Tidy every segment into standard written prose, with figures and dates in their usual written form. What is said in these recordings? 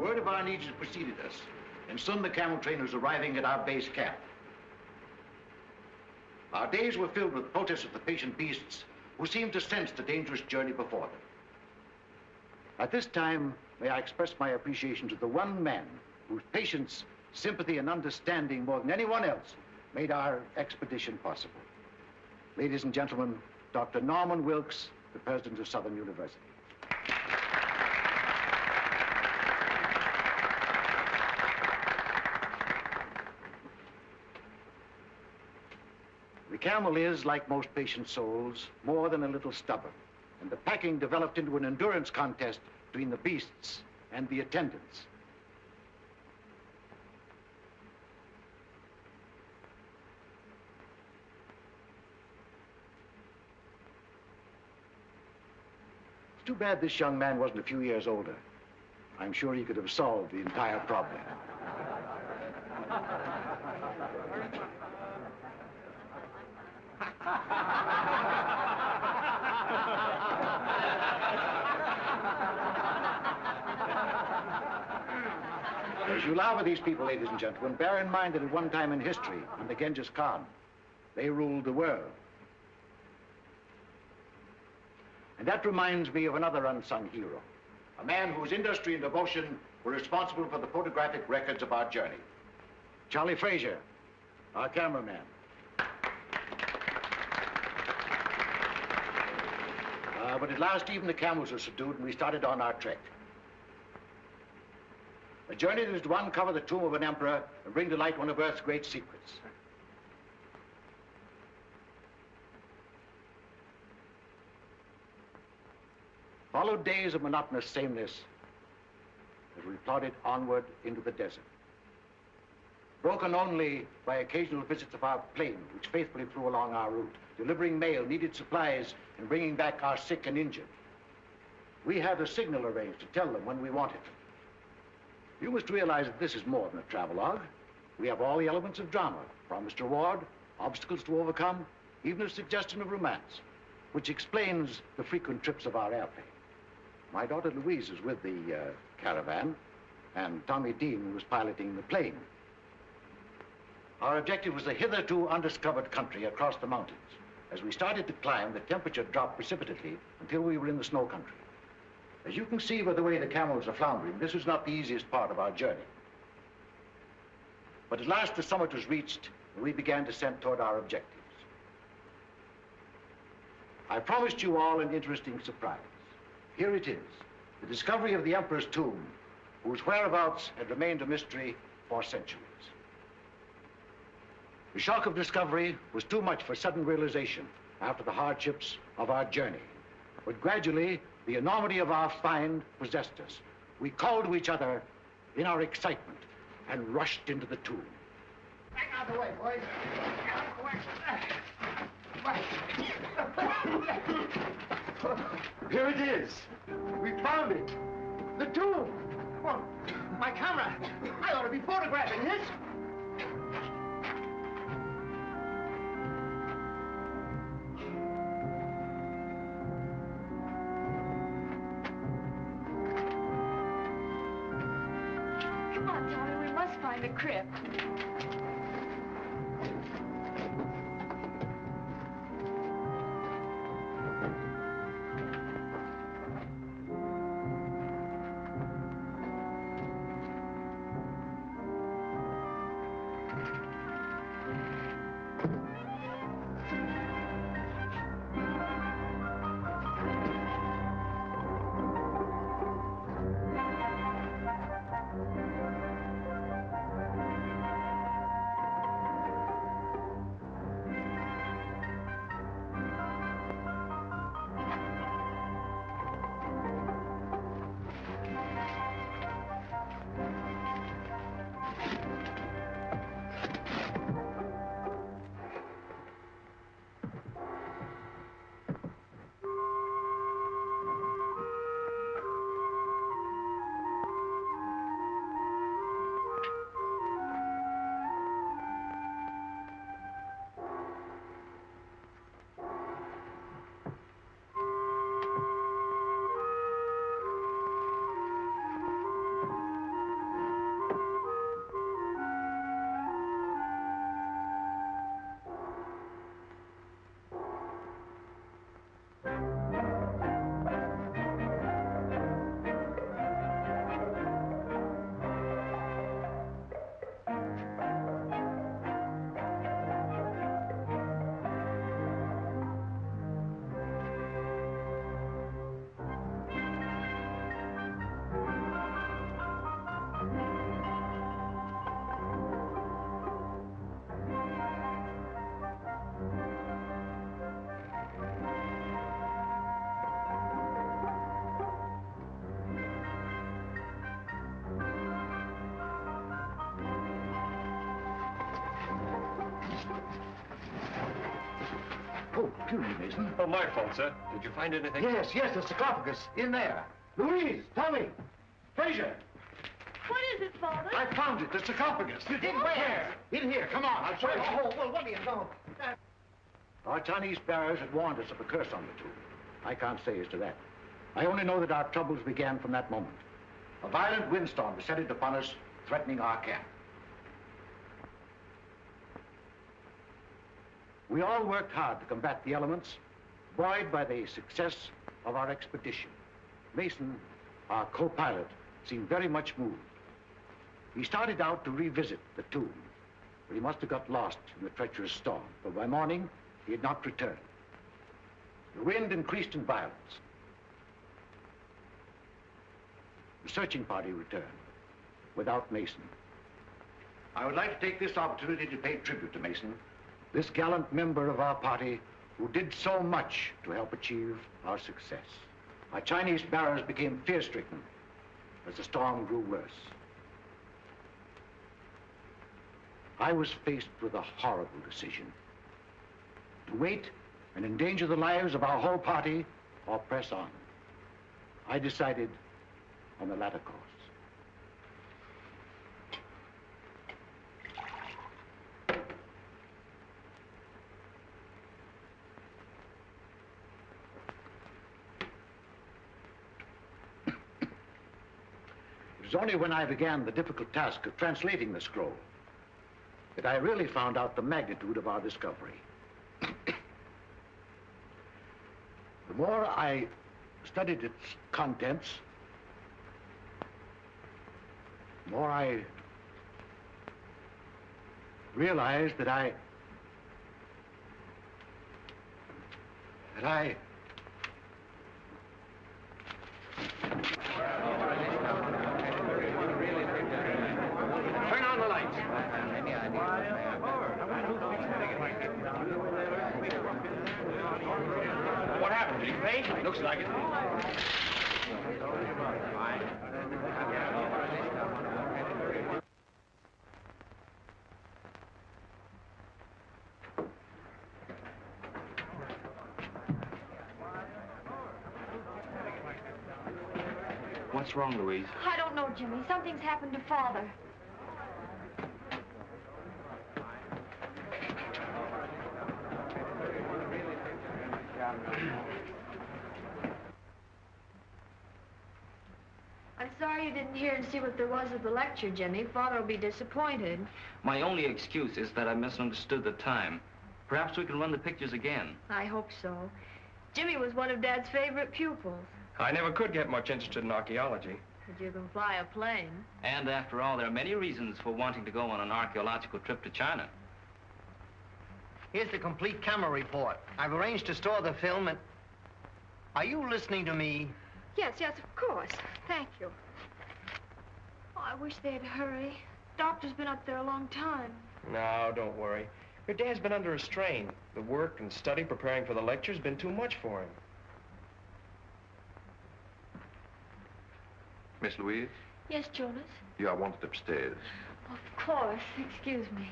Word of our needs has preceded us, and soon the camel train was arriving at our base camp. Our days were filled with protests of the patient beasts who seemed to sense the dangerous journey before them. At this time, may I express my appreciation to the one man whose patience, sympathy, and understanding more than anyone else made our expedition possible. Ladies and gentlemen, Dr. Norman Wilkes, the president of Southern University. The camel is, like most patient souls, more than a little stubborn, and the packing developed into an endurance contest between the beasts and the attendants. It's too bad this young man wasn't a few years older. I'm sure he could have solved the entire problem. As you laugh at these people, ladies and gentlemen, bear in mind that at one time in history, under Genghis Khan, they ruled the world. And that reminds me of another unsung hero, a man whose industry and devotion were responsible for the photographic records of our journey. Charlie Frazier, our cameraman. But at last, even the camels were subdued, and we started on our trek. A journey that is to uncover the tomb of an emperor and bring to light one of Earth's great secrets. Followed days of monotonous sameness as we plodded onward into the desert, broken only by occasional visits of our plane, which faithfully flew along our route, delivering mail, needed supplies, and bringing back our sick and injured. We had a signal arranged to tell them when we wanted them. You must realize that this is more than a travelogue. We have all the elements of drama, promised reward, obstacles to overcome, even a suggestion of romance, which explains the frequent trips of our airplane. My daughter Louise is with the caravan, and Tommy Dean was piloting the plane. Our objective was a hitherto undiscovered country across the mountains. As we started to climb, the temperature dropped precipitately until we were in the snow country. As you can see by the way the camels are floundering, this was not the easiest part of our journey. But at last the summit was reached, and we began descent toward our objectives. I promised you all an interesting surprise. Here it is, the discovery of the Emperor's tomb, whose whereabouts had remained a mystery for centuries. The shock of discovery was too much for sudden realization after the hardships of our journey. But gradually, the enormity of our find possessed us. We called to each other in our excitement and rushed into the tomb. Back out of the way, boys. Here it is. We found it. The tomb. Well, my camera. I ought to be photographing this. Come on, Tommy, we must find the crypt. Oh, excuse me, Mason. Oh, my fault, sir. Did you find anything? Yes, the sarcophagus, in there. Louise, Tommy, Fraser. What is it, Father? I found it, the sarcophagus. You did where? In here, come on, I'll show you. Oh, well, what do you know? Our Chinese bearers had warned us of a curse on the tomb. I can't say as to that. I only know that our troubles began from that moment. A violent windstorm descended upon us, threatening our camp. We all worked hard to combat the elements, buoyed by the success of our expedition. Mason, our co-pilot, seemed very much moved. He started out to revisit the tomb, but he must have got lost in the treacherous storm, for by morning, he had not returned. The wind increased in violence. The searching party returned, without Mason. I would like to take this opportunity to pay tribute to Mason, this gallant member of our party who did so much to help achieve our success. Our Chinese bearers became fear-stricken as the storm grew worse. I was faced with a horrible decision: to wait and endanger the lives of our whole party or press on. I decided on the latter course. It was only when I began the difficult task of translating the scroll that I really found out the magnitude of our discovery. The more I studied its contents, the more I realized that I Turn on the lights. What happened? Did he faint? Looks like it. What's wrong, Louise? I don't know, Jimmy. Something's happened to Father. I'm sorry you didn't hear and see what there was at the lecture, Jimmy. Father will be disappointed. My only excuse is that I misunderstood the time. Perhaps we can run the pictures again. I hope so. Jimmy was one of Dad's favorite pupils. I never could get much interested in archaeology. But you can fly a plane. And after all, there are many reasons for wanting to go on an archaeological trip to China. Here's the complete camera report. I've arranged to store the film and... Are you listening to me? Yes, of course. Thank you. Oh, I wish they'd hurry. Doctor's been up there a long time. No, don't worry. Your dad's been under a strain. The work and study preparing for the lecture's been too much for him. Miss Louise, Yes, Jonas? you are wanted upstairs. Of course. Excuse me.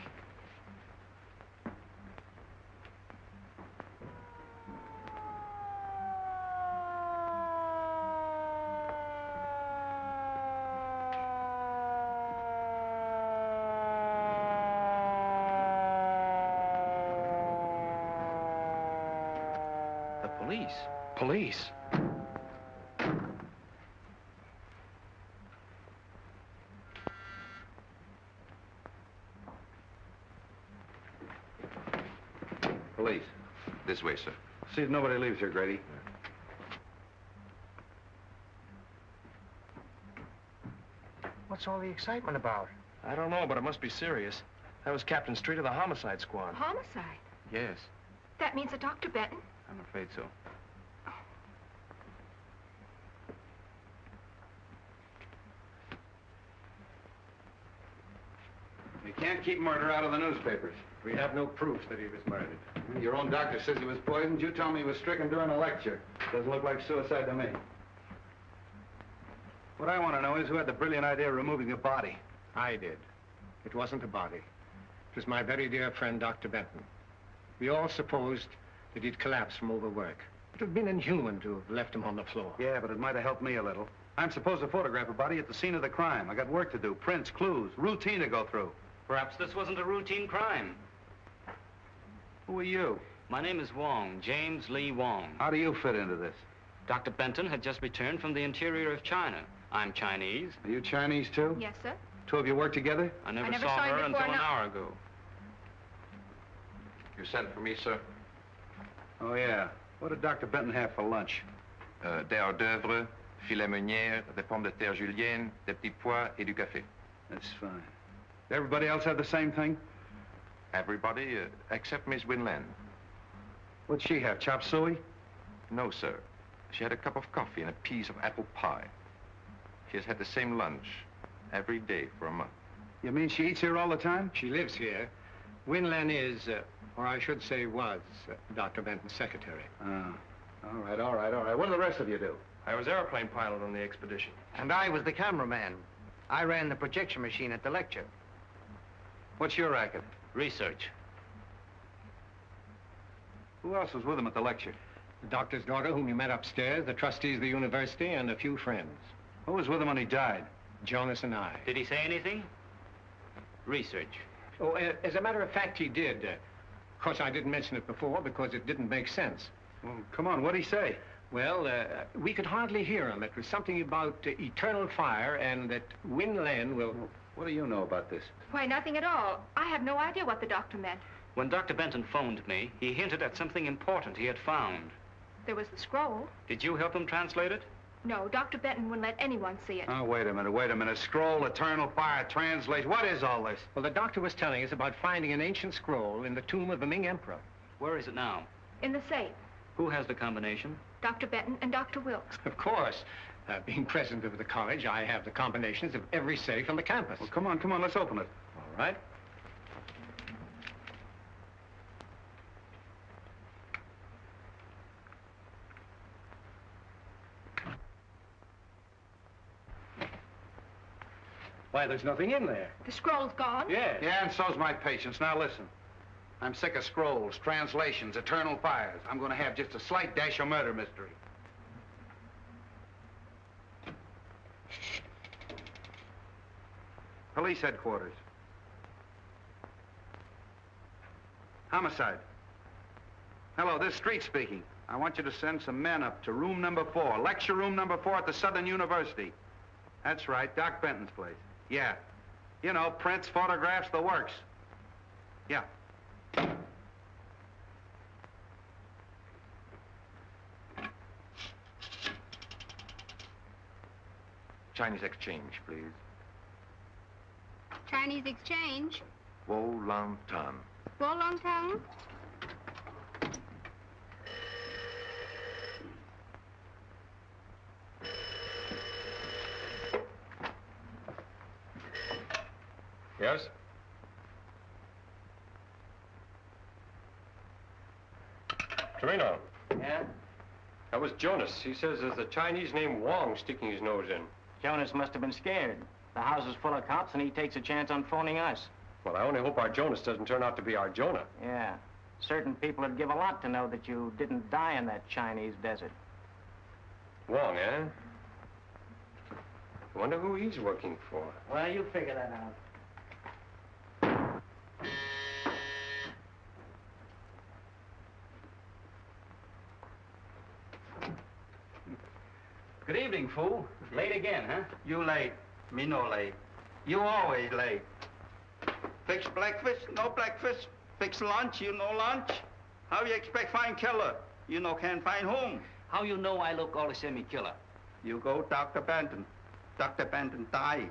The police? Police? Police. This way, sir. See that nobody leaves here, Grady. What's all the excitement about? I don't know, but it must be serious. That was Captain Street of the homicide squad. Homicide? Yes, That means that Dr. Benton? I'm afraid so. You can't keep murder out of the newspapers. We have no proof that he was murdered. Your own doctor says he was poisoned. You tell me he was stricken during a lecture. Doesn't look like suicide to me. What I want to know is who had the brilliant idea of removing the body. I did. It wasn't the body. It was my very dear friend, Dr. Benton. We all supposed that he'd collapsed from overwork. It would have been inhuman to have left him on the floor. Yeah, but it might have helped me a little. I'm supposed to photograph a body at the scene of the crime. I got work to do, prints, clues, routine to go through. Perhaps this wasn't a routine crime. Who are you? My name is Wong, James Lee Wong. How do you fit into this? Dr. Benton had just returned from the interior of China. I'm Chinese. Are you Chinese, too? Yes, sir. Two of you work together? I never never saw saw you her before, until an no. hour ago. You sent for me, sir? Oh, yeah. What did Dr. Benton have for lunch? Des hors d'oeuvre, filet meunière, des pommes de terre julienne, des petits pois et du café. That's fine. Did everybody else have the same thing? Everybody except Miss Winland. What'd she have, chop suey? No, sir. She had a cup of coffee and a piece of apple pie. She has had the same lunch every day for a month. You mean she eats here all the time? She lives here. Winlan is, or I should say was, Dr. Benton's secretary. All right, all right, all right. What do the rest of you do? I was airplane pilot on the expedition. And I was the cameraman. I ran the projection machine at the lecture. What's your racket? Research. Who else was with him at the lecture? The doctor's daughter, whom you met upstairs, the trustees of the university, and a few friends. Who was with him when he died? Jonas and I. Did he say anything? Research. Oh, as a matter of fact, he did. Of course, I didn't mention it before because it didn't make sense. Well, come on, what'd he say? Well, we could hardly hear him. It was something about eternal fire and that Winlan will... What do you know about this? Why, nothing at all. I have no idea what the doctor meant. When Dr. Benton phoned me, he hinted at something important he had found. There was the scroll. Did you help him translate it? No, Dr. Benton wouldn't let anyone see it. Oh, wait a minute, wait a minute. Scroll, eternal fire, translate. What is all this? Well, the doctor was telling us about finding an ancient scroll in the tomb of the Ming Emperor. Where is it now? In the safe. Who has the combination? Dr. Benton and Dr. Wilkes. Of course. Being president of the college, I have the combinations of every safe on the campus. Well, come on, let's open it. All right. Why, there's nothing in there. The scroll's gone? Yes. Yeah, and so's my patience. Now listen. I'm sick of scrolls, translations, eternal fires. I'm going to have just a slight dash of murder mystery. Police headquarters. Homicide. Hello, this is Street speaking. I want you to send some men up to room number 4, lecture room number 4 at the Southern University. That's right, Doc Benton's place. Yeah. You know, prints, photographs, the works. Yeah. Chinese exchange, please. Chinese exchange. Wolantan. Wolongtown. Yes? Torino. Yeah? That was Jonas. He says there's a Chinese named Wong sticking his nose in. Jonas must have been scared. The house is full of cops, and he takes a chance on phoning us. Well, I only hope our Jonas doesn't turn out to be our Jonah. Yeah. Certain people would give a lot to know that you didn't die in that Chinese desert. Wong, eh? I wonder who he's working for. Well, you figure that out. Good evening, fool. Late again, huh? You late. Me no late. You always late. Fix breakfast, no breakfast. Fix lunch, you no lunch. How you expect find killer? You no can find home. How you know I look all the same killer? You go Dr. Benton. Dr. Benton die.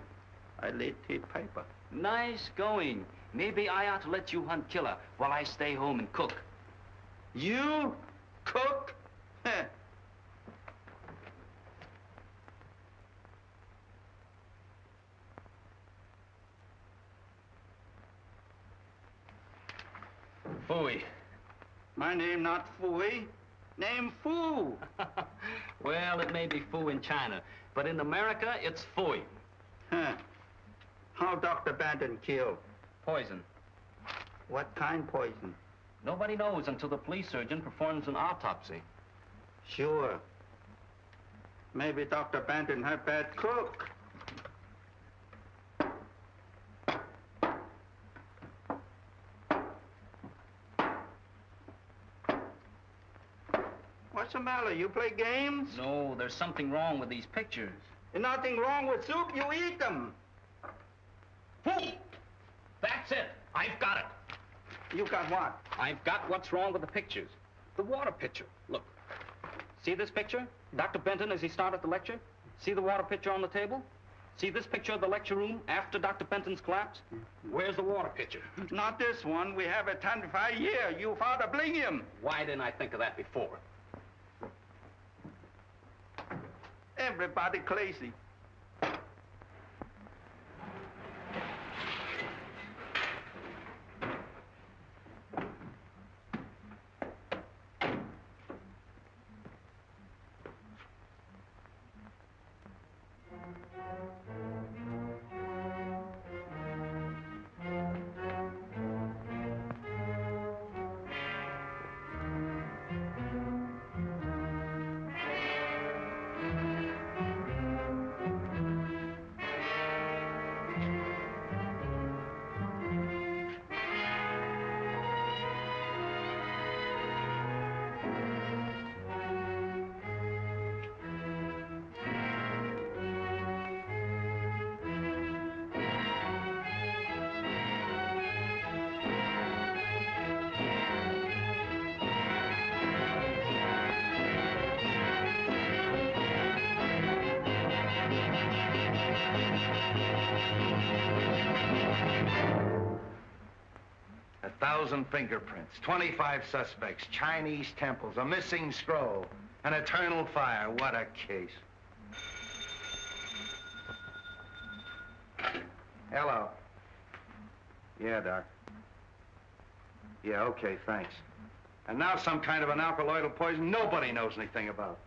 I read his paper. Nice going. Maybe I ought to let you hunt killer while I stay home and cook. You cook? Heh. Fooey. My name not Fooey. Name Foo. Well, it may be foo in China, but in America, it's fooey. Huh. How Dr. Benton killed? Poison. What kind poison? Nobody knows until the police surgeon performs an autopsy. Sure. Maybe Dr. Benton had bad cook. What's the matter? You play games? No, there's something wrong with these pictures. There's nothing wrong with soup. You eat them. Fool! That's it. I've got it. You got what? I've got what's wrong with the pictures. The water pitcher. Look. See this picture? Dr. Benton as he started the lecture? See the water pitcher on the table? See this picture of the lecture room after Dr. Benton's collapse? Where's the water pitcher? Not this one. We have it 25 years. You father bring him. Why didn't I think of that before? Everybody crazy. Thousand fingerprints, 25 suspects, Chinese temples, a missing scroll, an eternal fire. What a case. Hello. Yeah, Doc. Yeah, okay, thanks. And now some kind of an alkaloidal poison nobody knows anything about.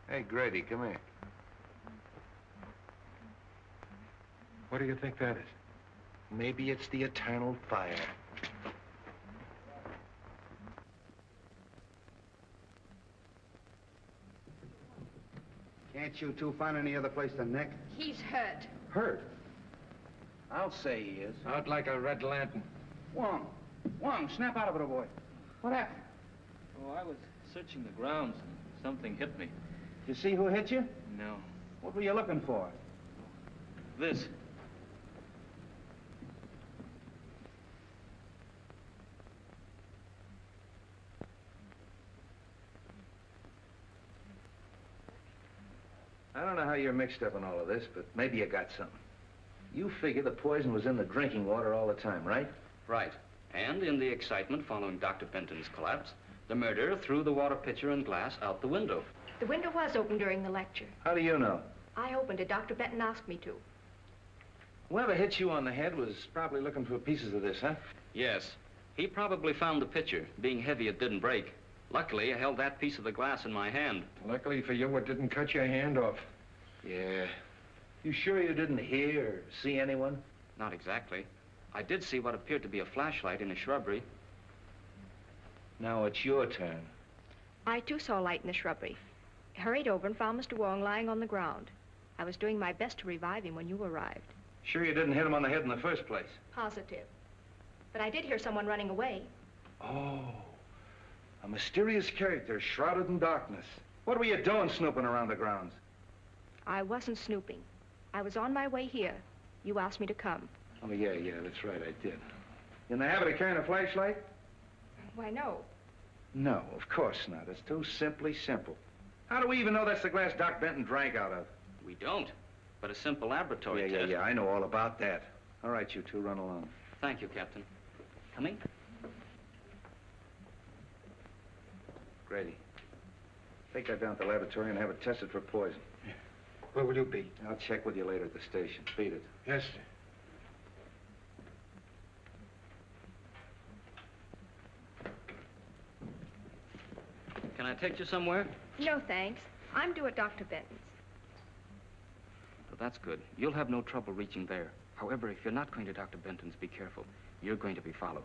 Hey, Grady, come here. What do you think that is? Maybe it's the eternal fire. Can't you two find any other place to nick? He's hurt. Hurt? I'll say he is. Out like a red lantern. Wong, snap out of it, old boy. What happened? Oh, I was searching the grounds and something hit me. You see who hit you? No. What were you looking for? This. I don't know how you're mixed up in all of this, but maybe you got something. You figure the poison was in the drinking water all the time, right? Right. And in the excitement following Dr. Benton's collapse, the murderer threw the water pitcher and glass out the window. The window was open during the lecture. How do you know? I opened it. Dr. Benton asked me to. Whoever hit you on the head was probably looking for pieces of this, huh? Yes. He probably found the pitcher. Being heavy, it didn't break. Luckily, I held that piece of the glass in my hand. Luckily for you, it didn't cut your hand off. Yeah. You sure you didn't hear or see anyone? Not exactly. I did see what appeared to be a flashlight in a shrubbery. Now it's your turn. I, too, saw a light in the shrubbery. Hurried over and found Mr. Wong lying on the ground. I was doing my best to revive him when you arrived. Sure you didn't hit him on the head in the first place? Positive. But I did hear someone running away. Oh. A mysterious character shrouded in darkness. What were you doing snooping around the grounds? I wasn't snooping. I was on my way here. You asked me to come. Oh, yeah, that's right, I did. You in the habit of carrying a flashlight? Why, no. No, of course not. It's too simply simple. How do we even know that's the glass Doc Benton drank out of? We don't. But a simple laboratory test. Yeah, I know all about that. All right, you two, run along. Thank you, Captain. Coming? Grady, take that down to the laboratory and have it tested for poison. Where will you be? I'll check with you later at the station. Beat it. Yes, sir. Can I take you somewhere? No, thanks. I'm due at Dr. Benton's. That's good. You'll have no trouble reaching there. However, if you're not going to Dr. Benton's, be careful. You're going to be followed.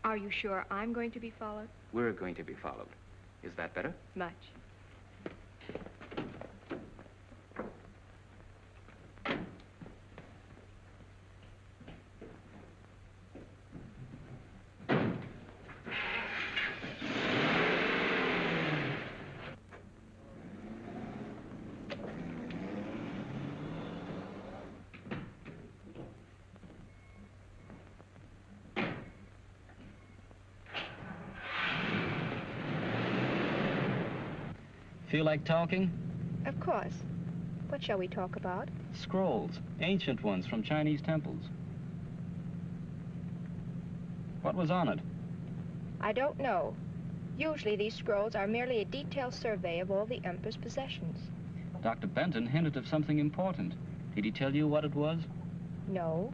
Are you sure I'm going to be followed? We're going to be followed. Is that better? Much. Feel like talking? Of course. What shall we talk about? Scrolls. Ancient ones from Chinese temples. What was on it? I don't know. Usually these scrolls are merely a detailed survey of all the Emperor's possessions. Dr. Benton hinted of something important. Did he tell you what it was? No.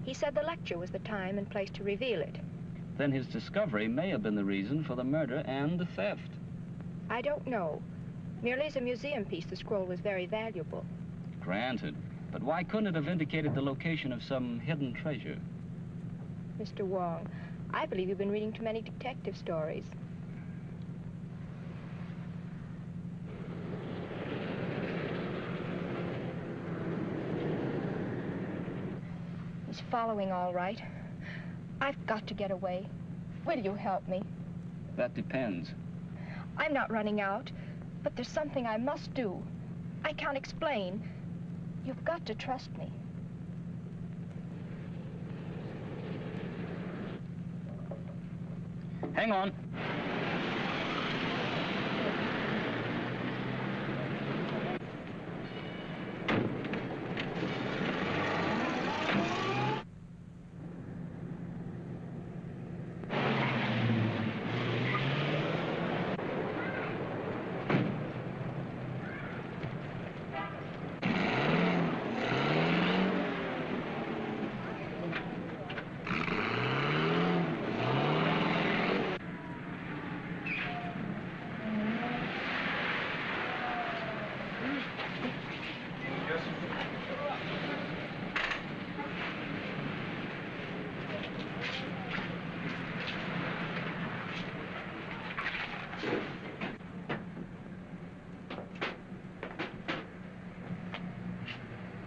He said the lecture was the time and place to reveal it. Then his discovery may have been the reason for the murder and the theft. I don't know. Merely as a museum piece, the scroll was very valuable. Granted. But why couldn't it have indicated the location of some hidden treasure? Mr. Wong, I believe you've been reading too many detective stories. He's following all right. I've got to get away. Will you help me? That depends. I'm not running out, but there's something I must do. I can't explain. You've got to trust me. Hang on.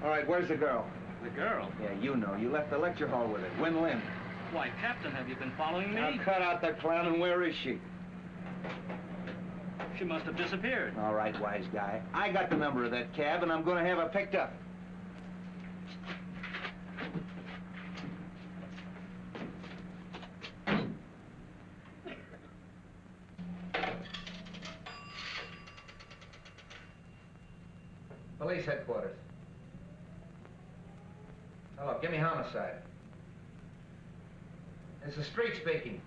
All right, where's the girl? The girl? Yeah, you know. You left the lecture hall with her. Win Lin. Why, Captain, have you been following me? Now cut out the clown, and where is she? She must have disappeared. All right, wise guy. I got the number of that cab, and I'm going to have her picked up. Police headquarters. Hello, give me homicide. It's the street speaking.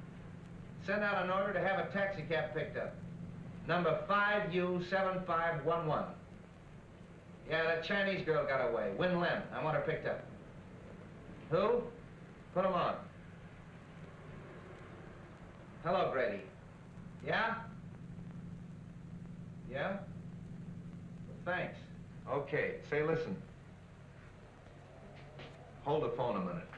Send out an order to have a taxi cab picked up. Number 5U7511. Yeah, that Chinese girl got away. Win Lin. I want her picked up. Who? Put him on. Hello, Grady. Yeah? Yeah? Thanks. Okay, say listen. Hold the phone a minute.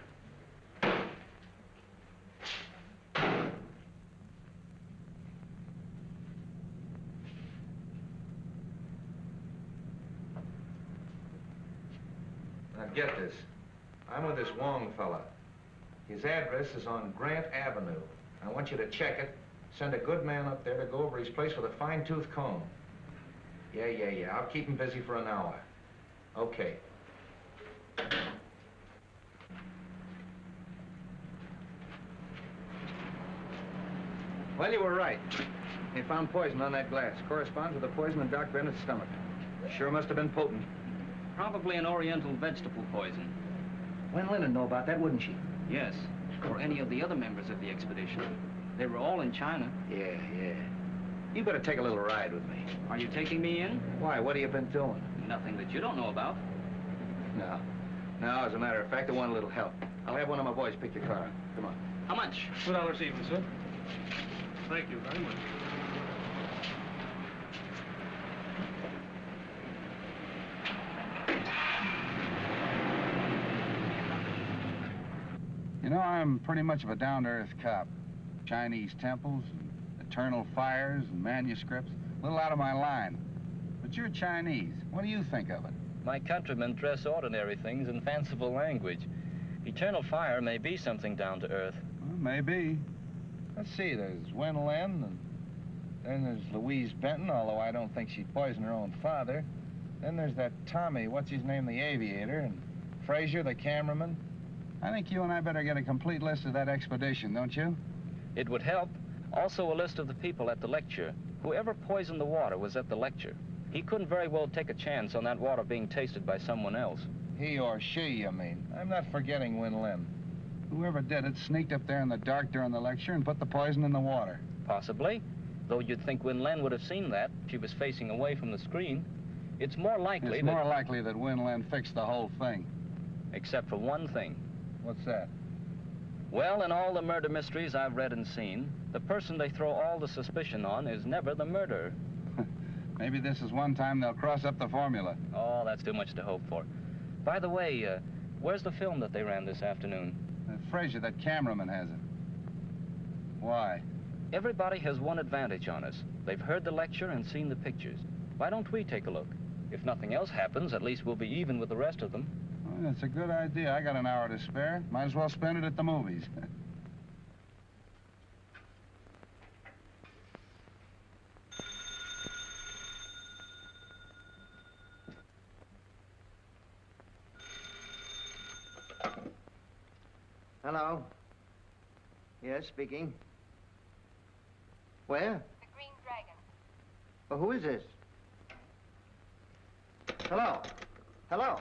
Now get this. I'm with this Wong fella. His address is on Grant Avenue. I want you to check it. Send a good man up there to go over his place with a fine-tooth comb. Yeah. I'll keep him busy for an hour. Okay. Well, you were right. They found poison on that glass. Corresponds with the poison in Doc Bennett's stomach. Sure must have been potent. Probably an oriental vegetable poison. Wen Lin would know about that, wouldn't she? Yes, or any of the other members of the expedition. They were all in China. Yeah. You better take a little ride with me. Are you taking me in? Why? What have you been doing? Nothing that you don't know about. No, as a matter of fact, I want a little help. I'll have one of my boys pick your car up. Come on. How much? $2 even, sir. Thank you very much. I'm pretty much of a down-to-earth cop. Chinese temples, and eternal fires, and manuscripts. A little out of my line. But you're Chinese. What do you think of it? My countrymen dress ordinary things in fanciful language. Eternal fire may be something down to earth. Well, maybe. Let's see, there's Wen Lin, and then there's Louise Benton, although I don't think she'd poison her own father. Then there's that Tommy, what's his name, the aviator, and Frazier, the cameraman. I think you and I better get a complete list of that expedition, don't you? It would help. Also a list of the people at the lecture. Whoever poisoned the water was at the lecture. He couldn't very well take a chance on that water being tasted by someone else. He or she, you mean? I'm not forgetting Wen Lin. Whoever did it sneaked up there in the dark during the lecture and put the poison in the water. Possibly. Though you'd think Wen Lin would have seen that. She was facing away from the screen. It's more likely It's more likely that Wen Lin fixed the whole thing. Except for one thing. What's that? Well, in all the murder mysteries I've read and seen, the person they throw all the suspicion on is never the murderer. Maybe this is one time they'll cross up the formula. Oh, that's too much to hope for. By the way, where's the film that they ran this afternoon? Frazier, that cameraman has it. Why? Everybody has one advantage on us. They've heard the lecture and seen the pictures. Why don't we take a look? If nothing else happens, at least we'll be even with the rest of them. Well, that's a good idea. I got an hour to spare. Might as well spend it at the movies. Hello? Yes, speaking. Where? The Green Dragon. Well, who is this? Hello? Hello?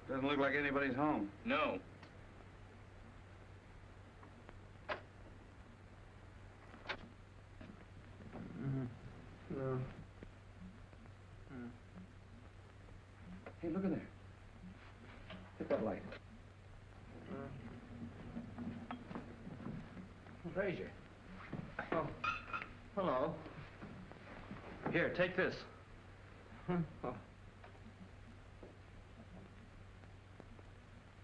Doesn't look like anybody's home. No. No. Hey, look in there. Hit that light. Frazier. Oh, hello. Here, take this. Oh.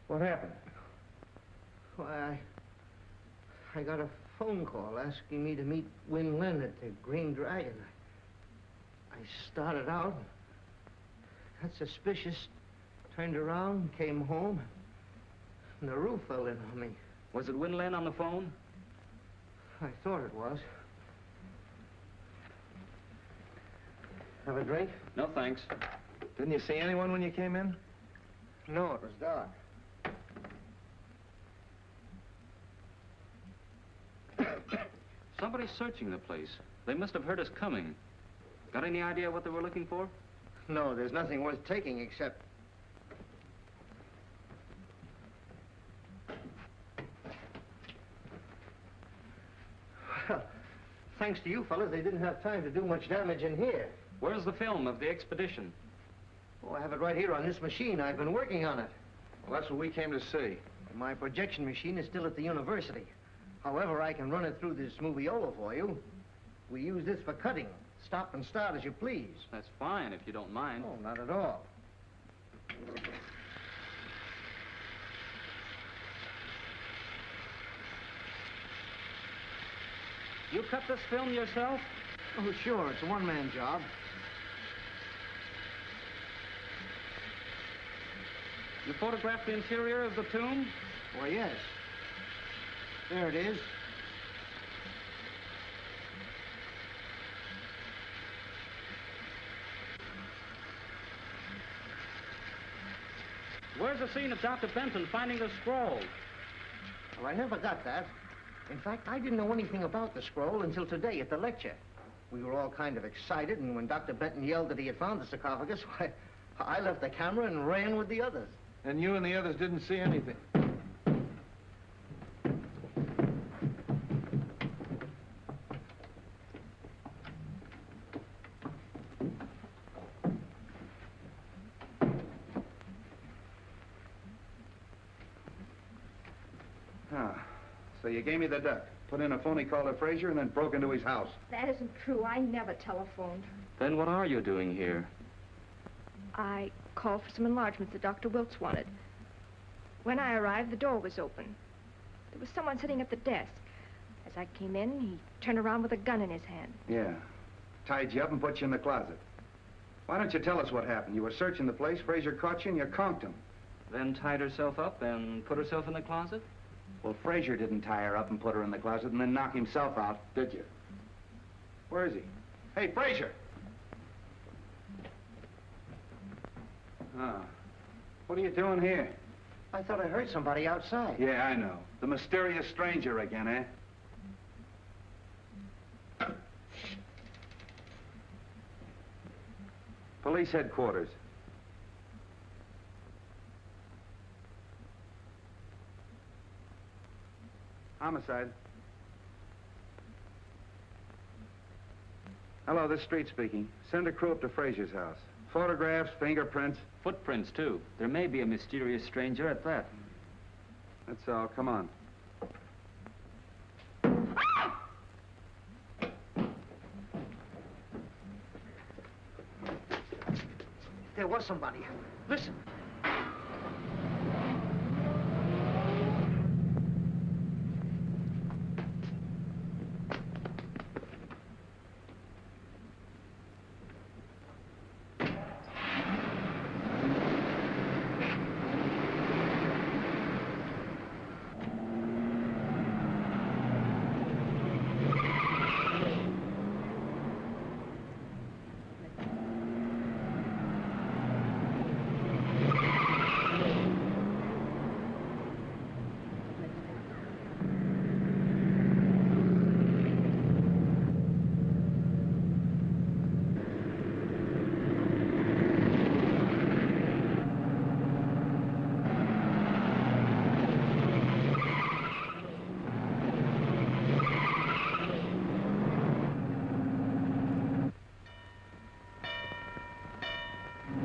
What happened? Why, I got a phone call asking me to meet Wen Lin at the Green Dragon. I started out, got suspicious, turned around, came home, and the roof fell in on me. Was it Wen Lin on the phone? I thought it was. Have a drink? No, thanks. Didn't you see anyone when you came in? No, it was dark. Somebody's searching the place. They must have heard us coming. Got any idea what they were looking for? No, there's nothing worth taking except... Well, thanks to you fellas, they didn't have time to do much damage in here. Where's the film of the expedition? Oh, I have it right here on this machine. I've been working on it. Well, that's what we came to see. My projection machine is still at the university. However, I can run it through this moviola for you. We use this for cutting. Stop and start as you please. That's fine, if you don't mind. Oh, not at all. You cut this film yourself? Oh, sure. It's a one-man job. You photographed the interior of the tomb? Why, yes. There it is. Where's the scene of Dr. Benton finding the scroll? Well, I never got that. In fact, I didn't know anything about the scroll until today at the lecture. We were all kind of excited, and when Dr. Benton yelled that he had found the sarcophagus, why, I left the camera and ran with the others. And you and the others didn't see anything? So you gave me the duck, put in a phony call to Frazier, and then broke into his house. That isn't true. I never telephoned. Then what are you doing here? I called for some enlargements that Dr. Wilkes wanted. When I arrived, the door was open. There was someone sitting at the desk. As I came in, he turned around with a gun in his hand. Yeah. Tied you up and put you in the closet. Why don't you tell us what happened? You were searching the place, Frazier caught you, and you conked him. Then tied herself up and put herself in the closet? Well, Frazier didn't tie her up and put her in the closet and then knock himself out, did you? Where is he? Hey, Frazier! What are you doing here? I thought I heard somebody outside. Yeah, I know. The mysterious stranger again, eh? Police headquarters. Homicide. Hello, this is Street speaking. Send a crew up to Frazier's house. Photographs, fingerprints. Footprints, too. There may be a mysterious stranger at that. That's all. Come on. There was somebody. Listen.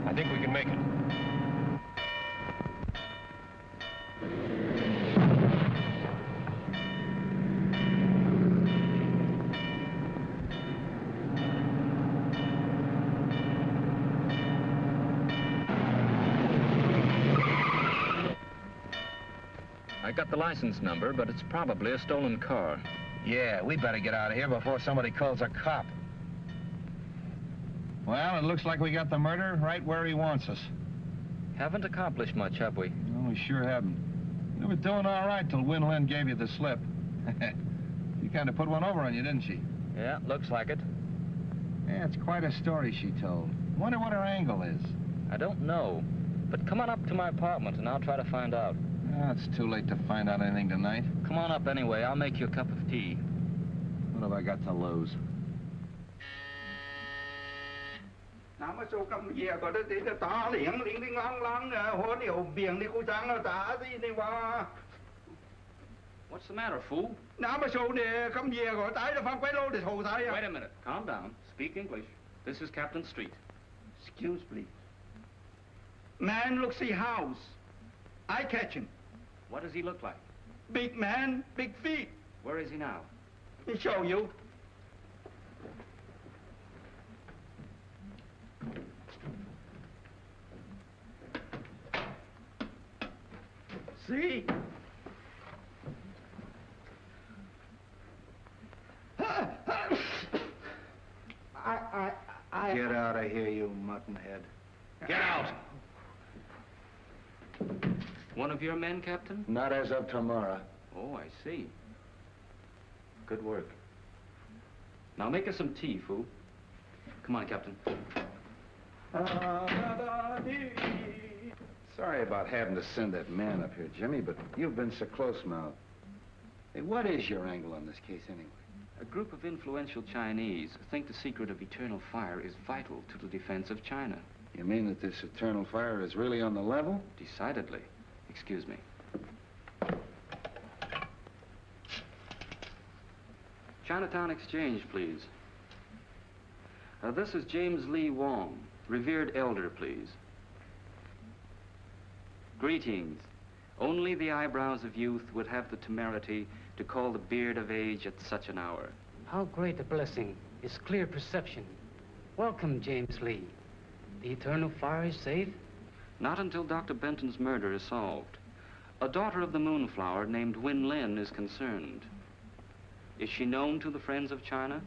I think we can make it. I got the license number, but it's probably a stolen car. Yeah, we better get out of here before somebody calls a cop. Well, it looks like we got the murderer right where he wants us. Haven't accomplished much, have we? No, we sure haven't. We were doing all right till Win Lin gave you the slip. She kind of put one over on you, didn't she? Yeah, looks like it. Yeah, it's quite a story she told. Wonder what her angle is. I don't know. But come on up to my apartment and I'll try to find out. Oh, it's too late to find out anything tonight. Come on up anyway. I'll make you a cup of tea. What have I got to lose? Nào mà số cầm về có đấy thì ta liền liền liền lăng lăng hổ điều biển đi cô trắng nó ta gì đi qua. What's the matter, fool? Nào mà số này cầm về có tái là phang quay lô để thầu tái. Wait a minute. Calm down. Speak English. This is Captain Street. Excuse please. Man looks the house. I catch him. What does he look like? Big man, big feet. Where is he now? Let me show you. See? Get out of here, you muttonhead. Get out! One of your men, Captain? Not as of tomorrow. Oh, I see. Good work. Now make us some tea, fool. Come on, Captain. Sorry about having to send that man up here, Jimmy, but you've been so close now. Hey, what is your angle on this case, anyway? A group of influential Chinese think the secret of eternal fire is vital to the defense of China. You mean that this eternal fire is really on the level? Decidedly. Excuse me. Chinatown Exchange, please. This is James Lee Wong, revered elder, please. Greetings. Only the eyebrows of youth would have the temerity to call the beard of age at such an hour. How great a blessing is clear perception. Welcome, James Lee. The eternal fire is safe? Not until Dr. Benton's murder is solved. A daughter of the Moonflower named Win Lin is concerned. Is she known to the friends of China?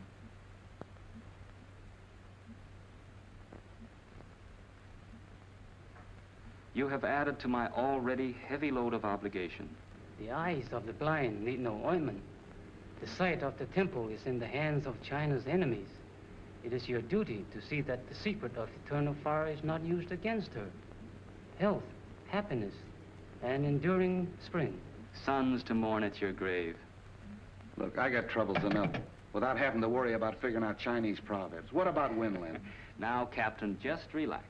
You have added to my already heavy load of obligation. The eyes of the blind need no ointment. The sight of the temple is in the hands of China's enemies. It is your duty to see that the secret of eternal fire is not used against her. Health, happiness, and enduring spring. Sons to mourn at your grave. Look, I got troubles enough without having to worry about figuring out Chinese proverbs. What about Winland? Now, Captain, just relax.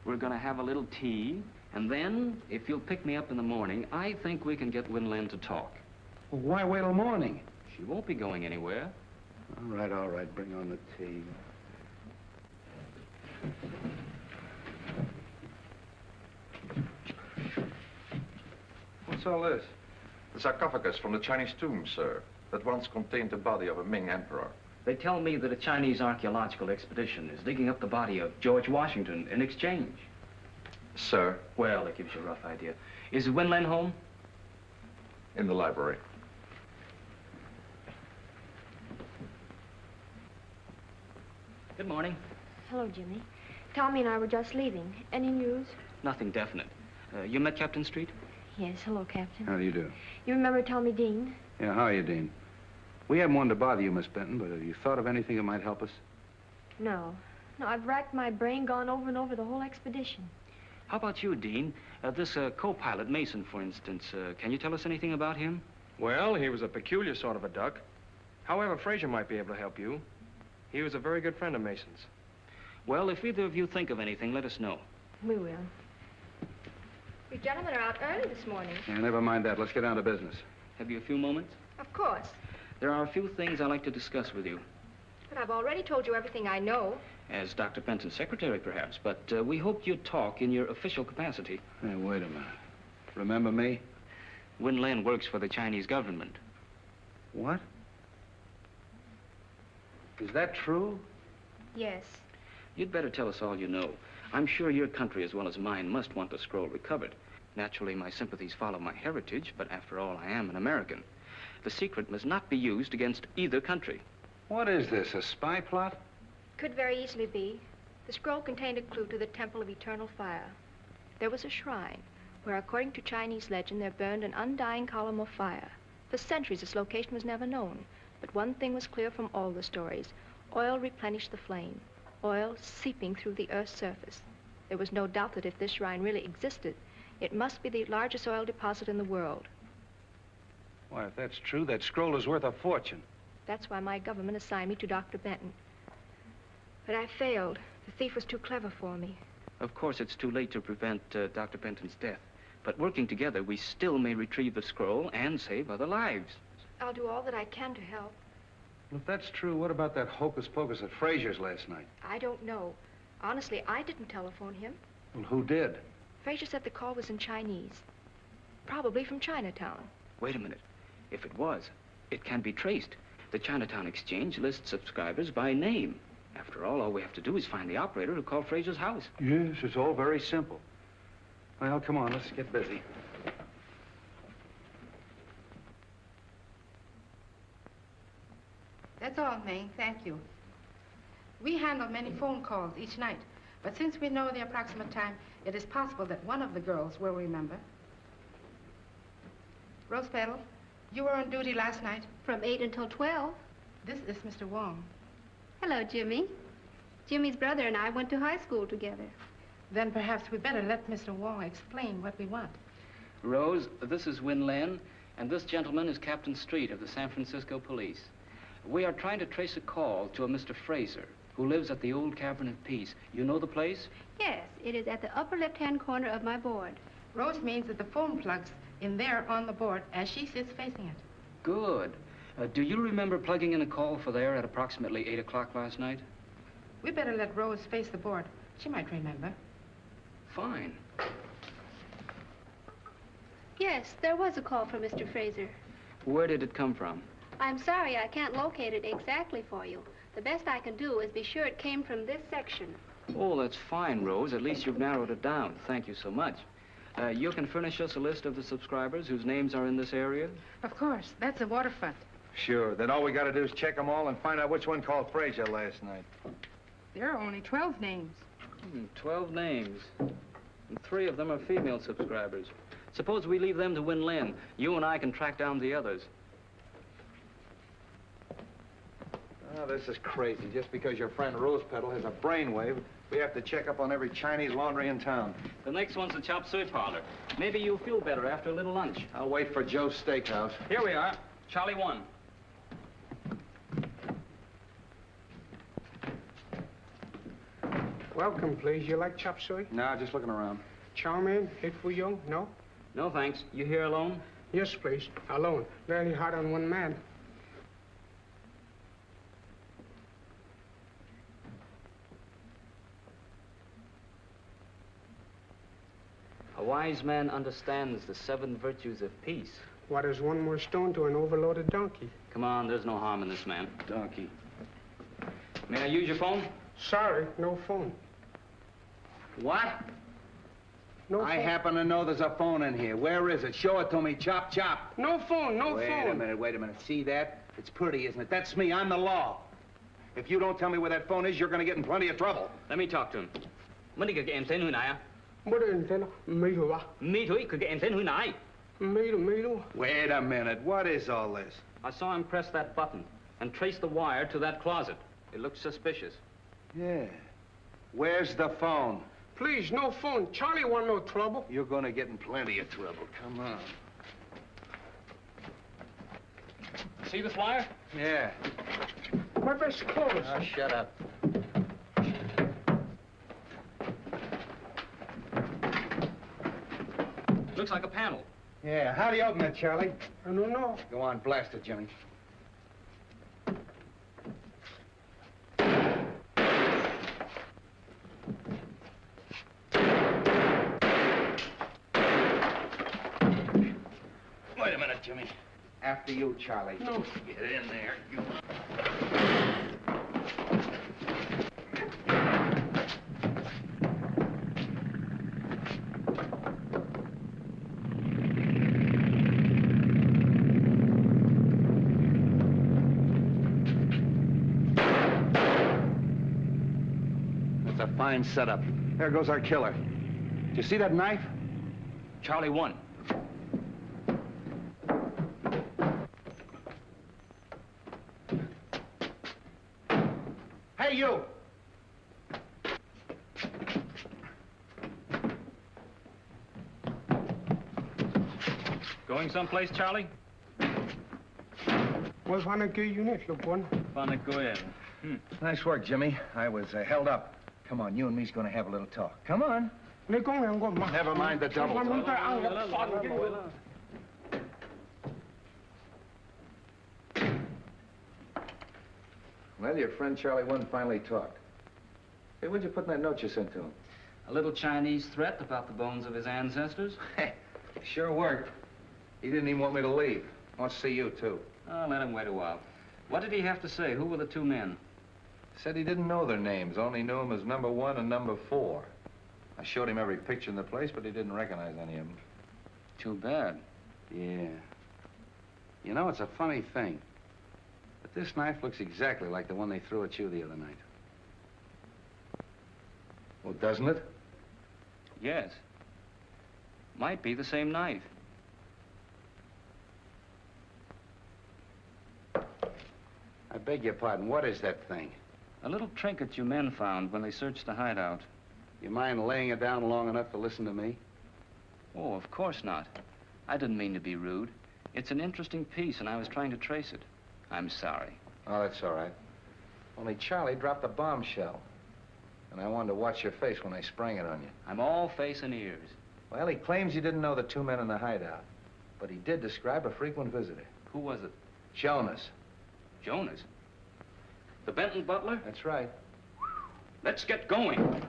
We're going to have a little tea, and then, if you'll pick me up in the morning, I think we can get Winland to talk. Well, why wait till morning? She won't be going anywhere. All right. Bring on the tea. What's all this? The sarcophagus from the Chinese tomb, sir, that once contained the body of a Ming emperor. They tell me that a Chinese archaeological expedition is digging up the body of George Washington in exchange. Sir? Well, that gives you a rough idea. Is Winland home? In the library. Good morning. Hello, Jimmy. Tommy and I were just leaving. Any news? Nothing definite. You met Captain Street? Yes, hello, Captain. How do you do? You remember Tommy Dean? Yeah, how are you, Dean? We haven't wanted to bother you, Miss Benton, but have you thought of anything that might help us? No. No, I've racked my brain, gone over and over the whole expedition. How about you, Dean? This co-pilot, Mason, for instance. Can you tell us anything about him? Well, he was a peculiar sort of a duck. However, Fraser might be able to help you. He was a very good friend of Mason's. Well, if either of you think of anything, let us know. We will. You gentlemen are out early this morning. Yeah, never mind that. Let's get down to business. Have you a few moments? Of course. There are a few things I'd like to discuss with you. But I've already told you everything I know. As Dr. Benton's secretary, perhaps, but we hoped you'd talk in your official capacity. Hey, wait a minute. Remember me? Winland works for the Chinese government. What? Is that true? Yes. You'd better tell us all you know. I'm sure your country, as well as mine, must want the scroll recovered. Naturally, my sympathies follow my heritage, but after all, I am an American. The secret must not be used against either country. What is this, a spy plot? Could very easily be. The scroll contained a clue to the Temple of Eternal Fire. There was a shrine where, according to Chinese legend, there burned an undying column of fire. For centuries, its location was never known. But one thing was clear from all the stories. Oil replenished the flame. Oil seeping through the Earth's surface. There was no doubt that if this shrine really existed, it must be the largest oil deposit in the world. Why, if that's true, that scroll is worth a fortune. That's why my government assigned me to Dr. Benton. But I failed. The thief was too clever for me. Of course, it's too late to prevent Dr. Benton's death. But working together, we still may retrieve the scroll and save other lives. I'll do all that I can to help. Well, if that's true, what about that hocus pocus at Frazier's last night? I don't know. Honestly, I didn't telephone him. Well, who did? Frazier said the call was in Chinese. Probably from Chinatown. Wait a minute. If it was, it can be traced. The Chinatown Exchange lists subscribers by name. After all we have to do is find the operator who called Frazier's house. Yes, it's all very simple. Well, come on, let's get busy. That's all, May. Thank you. We handle many phone calls each night, but since we know the approximate time, it is possible that one of the girls will remember. Rose Petal, you were on duty last night. From 8 until 12. This is Mr. Wong. Hello, Jimmy. Jimmy's brother and I went to high school together. Then perhaps we better let Mr. Wong explain what we want. Rose, this is Win Lin, and this gentleman is Captain Street of the San Francisco Police. We are trying to trace a call to a Mr. Fraser, who lives at the old Cavern of Peace. You know the place? Yes, it is at the upper left-hand corner of my board. Rose means that the phone plugs in there on the board as she sits facing it. Good. Do you remember plugging in a call for there at approximately 8 o'clock last night? We better let Rose face the board. She might remember. Fine. Yes, there was a call from Mr. Fraser. Where did it come from? I'm sorry I can't locate it exactly for you. The best I can do is be sure it came from this section. Oh, that's fine, Rose. At least you've narrowed it down. Thank you so much. You can furnish us a list of the subscribers whose names are in this area? Of course. That's the waterfront. Sure. Then all we got to do is check them all and find out which one called Frazier last night. There are only 12 names. 12 names. And 3 of them are female subscribers. Suppose we leave them to Win Lin. You and I can track down the others. Oh, this is crazy. Just because your friend Rose Petal has a brainwave, we have to check up on every Chinese laundry in town. The next one's the chop suey parlor. Maybe you'll feel better after a little lunch. I'll wait for Joe's Steakhouse. Here we are. Charlie 1. Welcome, please. You like chop suey? No, just looking around. Chow mein, hit for young? No? No, thanks. You here alone? Yes, please. Alone. Very hard on one man. A wise man understands the 7 virtues of peace. What is one more stone to an overloaded donkey? Come on, there's no harm in this man. Donkey. May I use your phone? Sorry, no phone. What? No I phone. happen to know there's a phone in here. Where is it? Show it to me. Chop, chop. No phone, no phone. Wait a minute. See that? It's pretty, isn't it? That's me. I'm the law. If you don't tell me where that phone is, you're going to get in plenty of trouble. Let me talk to him. Mấy cái em tên hồi nãy à? What is it? Me too, ah? Me too, cái em tên hồi nãy. Me too. Wait a minute. What is all this? I saw him press that button and trace the wire to that closet. It looks suspicious. Yeah. Where's the phone? Please, no phone. Charlie want no trouble. You're going to get in plenty of trouble. Come on. See this wire? Yeah. My best clothes. Oh, shut up. Looks like a panel. Yeah. How do you open it, Charlie? I don't know. Go on, blast it, Jimmy. Wait a minute, Jimmy. After you, Charlie. No. Get in there, you. That's a fine setup. There goes our killer. Did you see that knife? Charlie 1. Hey, you! Going someplace, Charlie? Was one of you units, look one. Nice work, Jimmy. I was held up. Come on, you and me's gonna have a little talk. Come on. Never mind the double. Well, your friend Charlie One finally talked. Hey, what'd you put in that note you sent to him? A little Chinese threat about the bones of his ancestors. Hey, sure worked. He didn't even want me to leave. Wants to see you, too. Oh, let him wait a while. What did he have to say? Who were the two men? Said he didn't know their names, only knew them as number 1 and number 4. I showed him every picture in the place, but he didn't recognize any of them. Too bad. Yeah. You know, it's a funny thing. But this knife looks exactly like the one they threw at you the other night. Well, doesn't it? Yes. Might be the same knife. I beg your pardon. What is that thing? A little trinket you men found when they searched the hideout. You mind laying it down long enough to listen to me? Oh, of course not. I didn't mean to be rude. It's an interesting piece, and I was trying to trace it. I'm sorry. Oh, that's all right. Only Charlie dropped a bombshell. And I wanted to watch your face when I sprang it on you. I'm all face and ears. Well, he claims you didn't know the two men in the hideout. But he did describe a frequent visitor. Who was it? Jonas. Jonas? The Benton butler? That's right. Let's get going.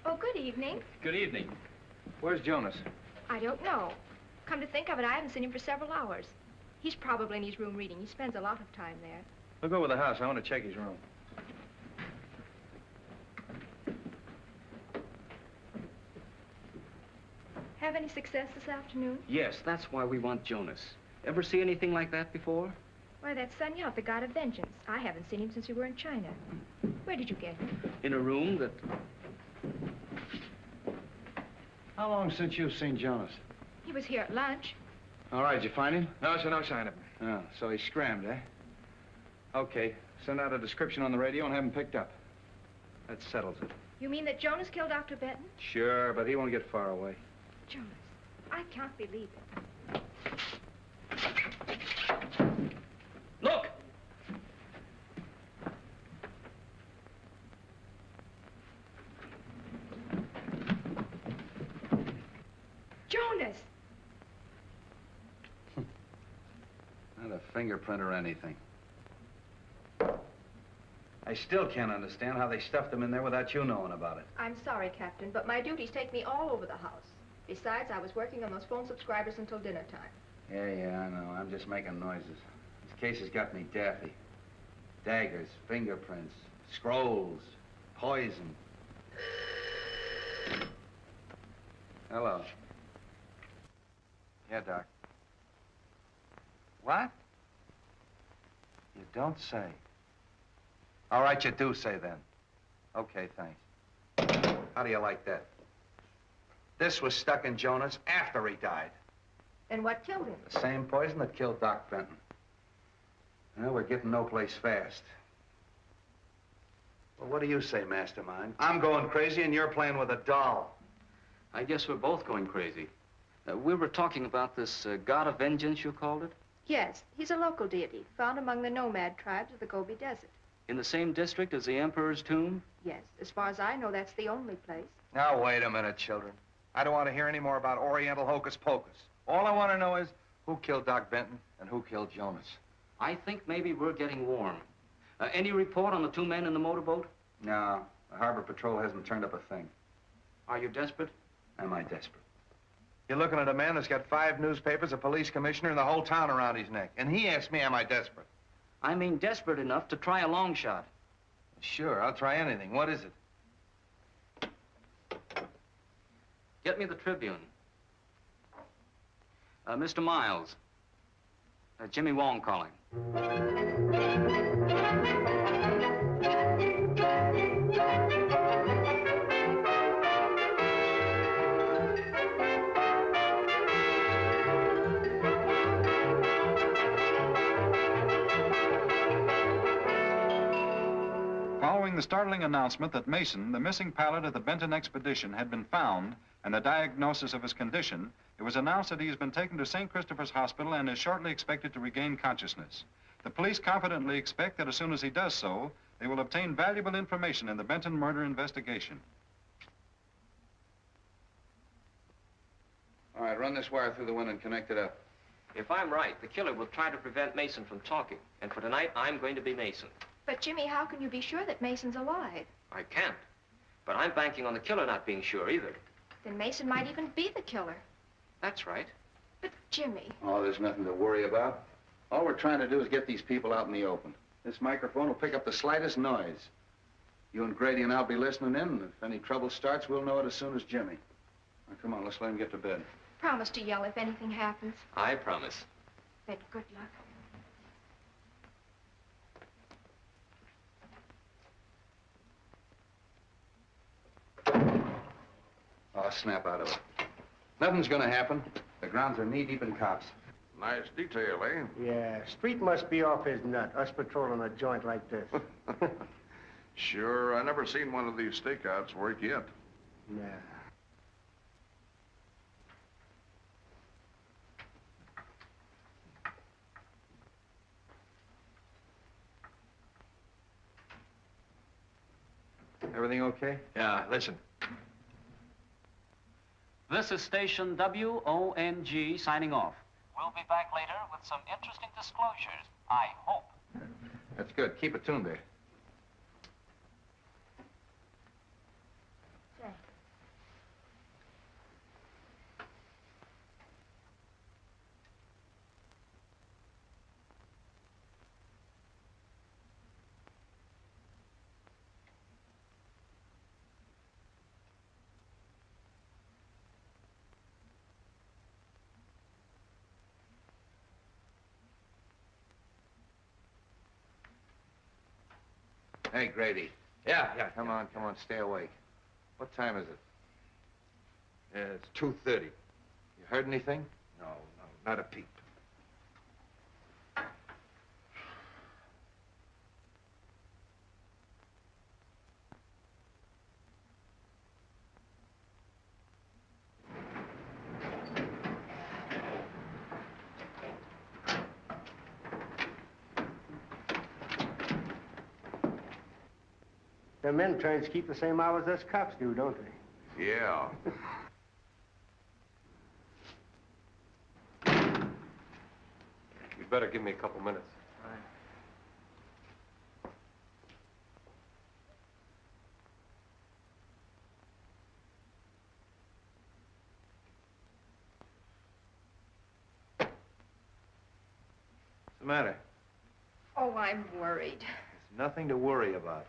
Oh, good evening. Good evening. Where's Jonas? I don't know. Come to think of it, I haven't seen him for several hours. He's probably in his room reading. He spends a lot of time there. Look over the house. I want to check his room. Have any success this afternoon? Yes, that's why we want Jonas. Ever see anything like that before? Why, that's Sun Yat, the god of vengeance. I haven't seen him since we were in China. Where did you get him? In a room that... How long since you've seen Jonas? He was here at lunch. All right, did you find him? No, sir, no sign of him. Oh, so he scrammed, eh? Okay, send out a description on the radio and have him picked up. That settles it. You mean that Jonas killed Dr. Benton? Sure, but he won't get far away. Jonas, I can't believe it. Look! Jonas! Not a fingerprint or anything. I still can't understand how they stuffed him in there without you knowing about it. I'm sorry, Captain, but my duties take me all over the house. Besides, I was working on those phone subscribers until dinner time. Yeah, I know. I'm just making noises. This case has got me daffy. Daggers, fingerprints, scrolls, poison. Hello. Yeah, Doc. What? You don't say. All right, you do say then. Okay, thanks. How do you like that? This was stuck in Jonas after he died. And what killed him? The same poison that killed Doc Benton. Well, we're getting no place fast. Well, what do you say, Mastermind? I'm going crazy and you're playing with a doll. I guess we're both going crazy. We were talking about this god of vengeance, you called it? Yes, he's a local deity, found among the nomad tribes of the Gobi Desert. In the same district as the Emperor's tomb? Yes, as far as I know, that's the only place. Now, wait a minute, children. I don't want to hear any more about Oriental hocus pocus. All I want to know is who killed Doc Benton and who killed Jonas. I think maybe we're getting warm. Any report on the two men in the motorboat? No, the Harbor Patrol hasn't turned up a thing. Are you desperate? Am I desperate? You're looking at a man that's got 5 newspapers, a police commissioner, and the whole town around his neck. And he asked me, am I desperate? I mean desperate enough to try a long shot. Sure, I'll try anything. What is it? Get me the Tribune. Mr. Miles. Jimmy Wong calling. Following the startling announcement that Mason, the missing pilot of the Benton expedition, had been found and the diagnosis of his condition, it was announced that he has been taken to St. Christopher's Hospital and is shortly expected to regain consciousness. The police confidently expect that as soon as he does so, they will obtain valuable information in the Benton murder investigation. All right, run this wire through the window and connect it up. If I'm right, the killer will try to prevent Mason from talking. And for tonight, I'm going to be Mason. But, Jimmy, how can you be sure that Mason's alive? I can't. But I'm banking on the killer not being sure either. Then Mason might even be the killer. That's right. But, Jimmy... Oh, there's nothing to worry about. All we're trying to do is get these people out in the open. This microphone will pick up the slightest noise. You and Grady and I'll be listening in, and if any trouble starts, we'll know it as soon as Jimmy. Now, come on, let's let him get to bed. Promise to yell if anything happens. I promise. Then good luck. Oh, snap out of it. Nothing's gonna happen. The grounds are knee-deep in cops. Nice detail, eh? Yeah, Street must be off his nut, us patrolling a joint like this. Sure, I never seen one of these stakeouts work yet. Yeah. Everything okay? Yeah, listen. This is station WONG signing off. We'll be back later with some interesting disclosures, I hope. That's good. Keep it tuned there. Say. Hey, Grady. Yeah. Come on, stay awake. What time is it? Yeah, it's 2:30. You heard anything? No, not a peep. Them interns keep the same hours as cops do, don't they? Yeah. You'd better give me a couple minutes. What's the matter? Oh, I'm worried. There's nothing to worry about.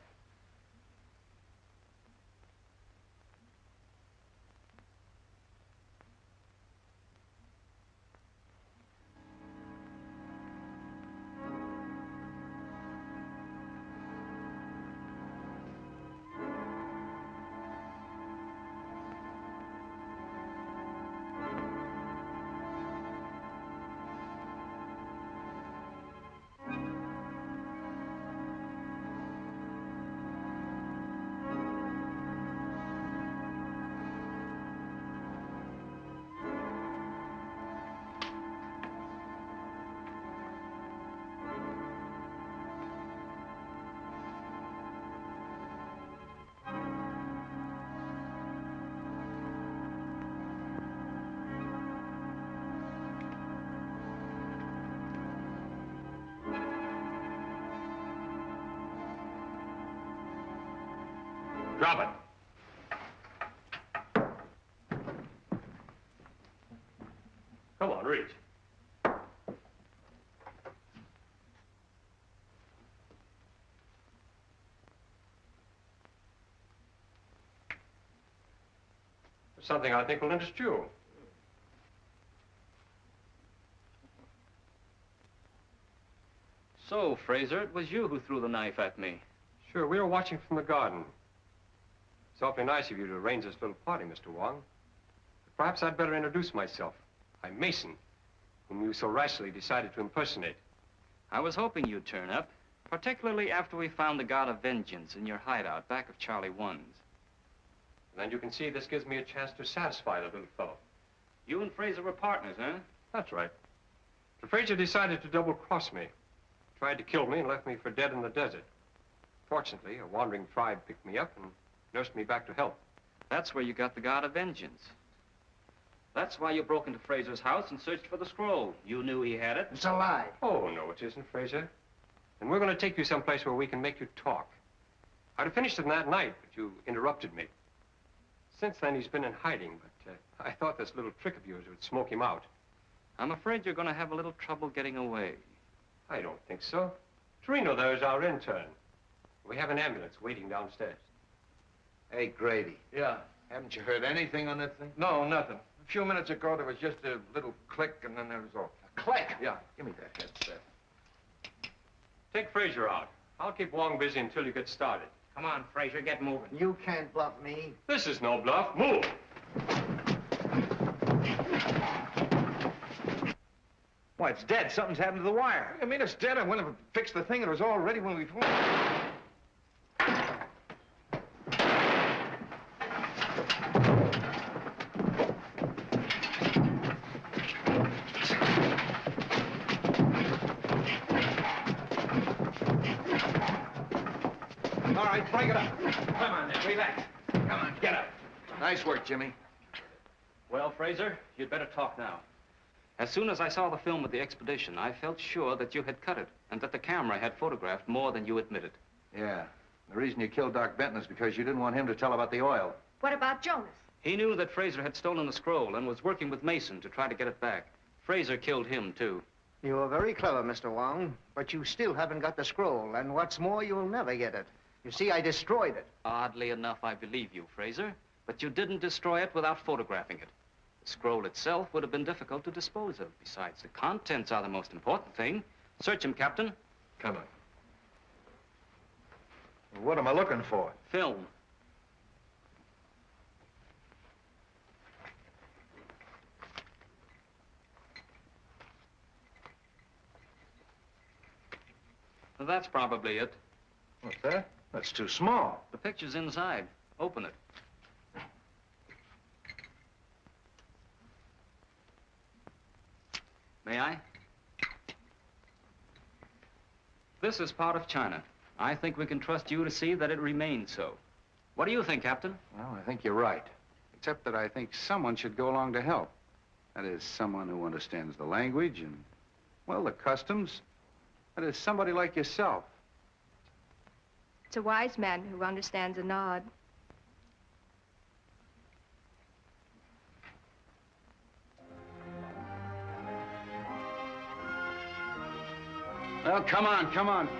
Drop it. Come on, reach. There's something I think will interest you. So, Fraser, it was you who threw the knife at me. Sure, we were watching from the garden. It's awfully nice of you to arrange this little party, Mr. Wong. But perhaps I'd better introduce myself. I'm Mason, whom you so rashly decided to impersonate. I was hoping you'd turn up. Particularly after we found the God of Vengeance in your hideout back of Charlie 1's. And you can see this gives me a chance to satisfy the little fellow. You and Fraser were partners, huh? That's right. The Fraser decided to double-cross me. Tried to kill me and left me for dead in the desert. Fortunately, a wandering tribe picked me up and nursed me back to health. That's where you got the God of Vengeance. That's why you broke into Fraser's house and searched for the scroll. You knew he had it. It's a lie. Oh, no, it isn't, Fraser. And we're going to take you someplace where we can make you talk. I'd have finished it that night, but you interrupted me. Since then, he's been in hiding, but I thought this little trick of yours would smoke him out. I'm afraid you're going to have a little trouble getting away. I don't think so. Torino there is our intern. We have an ambulance waiting downstairs. Hey, Grady. Yeah. Haven't you heard anything on that thing? No, nothing. A few minutes ago, there was just a little click, and then there was all. A click? Yeah. Give me that headset. Take Fraser out. I'll keep Wong busy until you get started. Come on, Fraser, get moving. You can't bluff me. This is no bluff. Move! Why, it's dead. Something's happened to the wire. I mean, it's dead. I went and fixed the thing, and it was all ready when we phoned. All right, break it up. Come on, now, relax. Come on, get up. Nice work, Jimmy. Well, Fraser, you'd better talk now. As soon as I saw the film of the expedition, I felt sure that you had cut it and that the camera had photographed more than you admitted. Yeah. The reason you killed Doc Benton is because you didn't want him to tell about the oil. What about Jonas? He knew that Fraser had stolen the scroll and was working with Mason to try to get it back. Fraser killed him, too. You are very clever, Mr. Wong, but you still haven't got the scroll, and what's more, you'll never get it. You see, I destroyed it. Oddly enough, I believe you, Fraser, but you didn't destroy it without photographing it. The scroll itself would have been difficult to dispose of. Besides, the contents are the most important thing. Search him, Captain. Come on. What am I looking for? Film. Well, that's probably it. What's that? That's too small. The picture's inside. Open it. May I? This is part of China. I think we can trust you to see that it remains so. What do you think, Captain? Well, I think you're right. Except that I think someone should go along to help. That is, someone who understands the language and, well, the customs. That is, somebody like yourself. It's a wise man who understands a nod. Well, come on, come on.